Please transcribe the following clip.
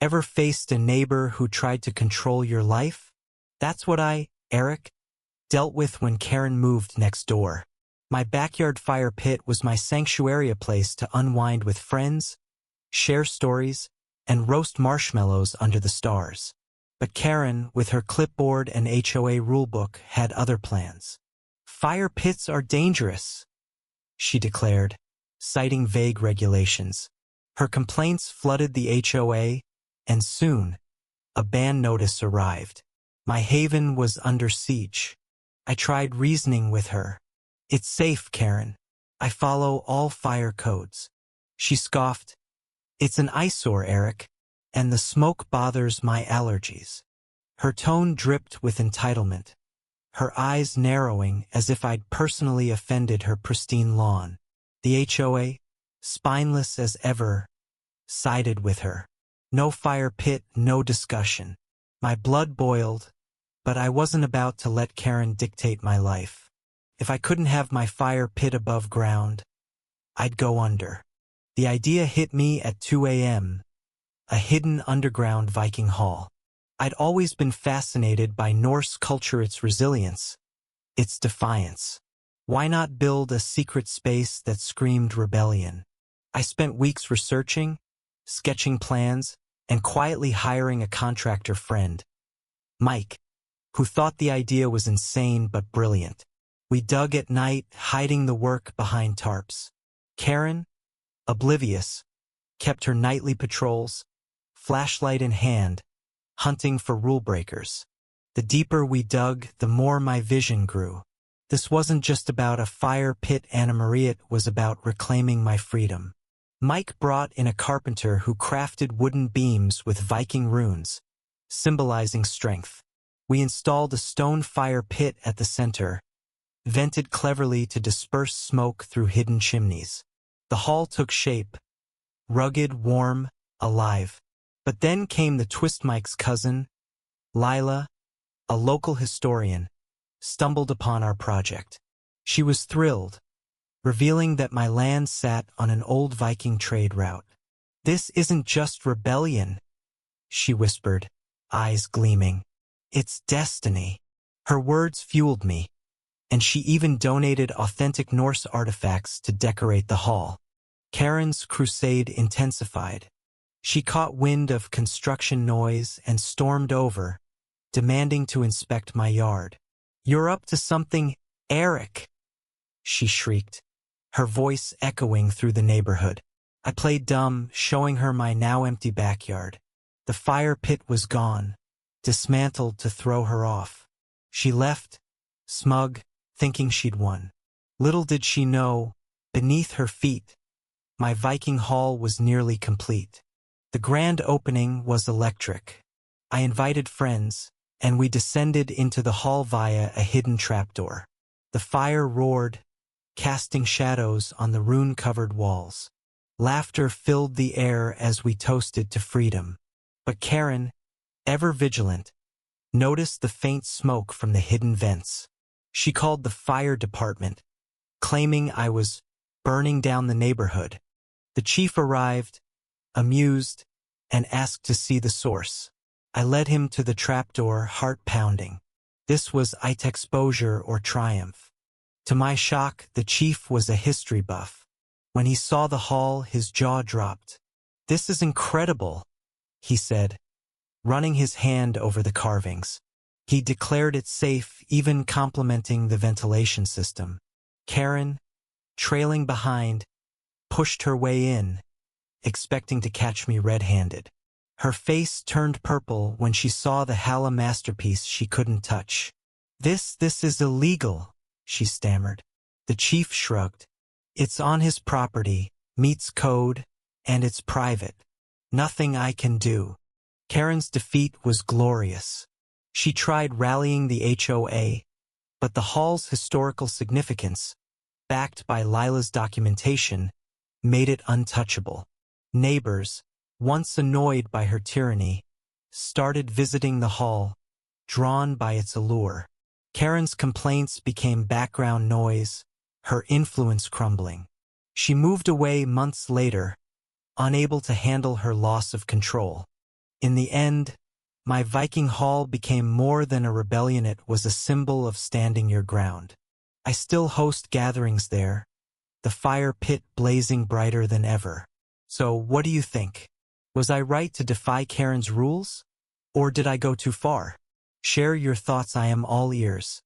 Ever faced a neighbor who tried to control your life? That's what Eric, dealt with when Karen moved next door. My backyard fire pit was my sanctuary, a place to unwind with friends, share stories, and roast marshmallows under the stars. But Karen, with her clipboard and HOA rulebook, had other plans. Fire pits are dangerous, she declared, citing vague regulations. Her complaints flooded the HOA, and soon, a ban notice arrived. My haven was under siege. I tried reasoning with her. It's safe, Karen. I follow all fire codes. She scoffed. It's an eyesore, Eric, and the smoke bothers my allergies. Her tone dripped with entitlement, her eyes narrowing as if I'd personally offended her pristine lawn. The HOA, spineless as ever, sided with her. No fire pit, no discussion. My blood boiled, but I wasn't about to let Karen dictate my life. If I couldn't have my fire pit above ground, I'd go under. The idea hit me at 2 a.m., a hidden underground Viking hall. I'd always been fascinated by Norse culture, its resilience, its defiance. Why not build a secret space that screamed rebellion? I spent weeks researching, sketching plans, and quietly hiring a contractor friend, Mike, who thought the idea was insane but brilliant. We dug at night, hiding the work behind tarps. Karen, oblivious, kept her nightly patrols, flashlight in hand, hunting for rule breakers. The deeper we dug, the more my vision grew. This wasn't just about a fire pit, Anna Maria, it was about reclaiming my freedom. Mike brought in a carpenter who crafted wooden beams with Viking runes, symbolizing strength. We installed a stone fire pit at the center, vented cleverly to disperse smoke through hidden chimneys. The hall took shape, rugged, warm, alive. But then came the twist. Mike's cousin, Lila, a local historian, stumbled upon our project. She was thrilled, revealing that my land sat on an old Viking trade route. This isn't just rebellion, she whispered, eyes gleaming. It's destiny. Her words fueled me, and she even donated authentic Norse artifacts to decorate the hall. Karen's crusade intensified. She caught wind of construction noise and stormed over, demanding to inspect my yard. You're up to something, Eric, she shrieked, her voice echoing through the neighborhood. I played dumb, showing her my now empty backyard. The fire pit was gone, dismantled to throw her off. She left, smug, thinking she'd won. Little did she know, beneath her feet, my Viking hall was nearly complete. The grand opening was electric. I invited friends, and we descended into the hall via a hidden trapdoor. The fire roared, casting shadows on the rune-covered walls. Laughter filled the air as we toasted to freedom. But Karen, ever vigilant, noticed the faint smoke from the hidden vents. She called the fire department, claiming I was burning down the neighborhood. The chief arrived, amused, and asked to see the source. I led him to the trapdoor, heart pounding. This was it exposure or triumph. To my shock, the chief was a history buff. When he saw the hall, his jaw dropped. This is incredible, he said, running his hand over the carvings. He declared it safe, even complimenting the ventilation system. Karen, trailing behind, pushed her way in, expecting to catch me red-handed. Her face turned purple when she saw the Hala masterpiece she couldn't touch. This is illegal, she stammered. The chief shrugged. It's on his property, meets code, and it's private. Nothing I can do. Karen's defeat was glorious. She tried rallying the HOA, but the hall's historical significance, backed by Lila's documentation, made it untouchable. Neighbors, once annoyed by her tyranny, started visiting the hall, drawn by its allure. Karen's complaints became background noise, her influence crumbling. She moved away months later, unable to handle her loss of control. In the end, my Viking hall became more than a rebellion, it was a symbol of standing your ground. I still host gatherings there, the fire pit blazing brighter than ever. So what do you think? Was I right to defy Karen's rules? Or did I go too far? Share your thoughts, I am all ears.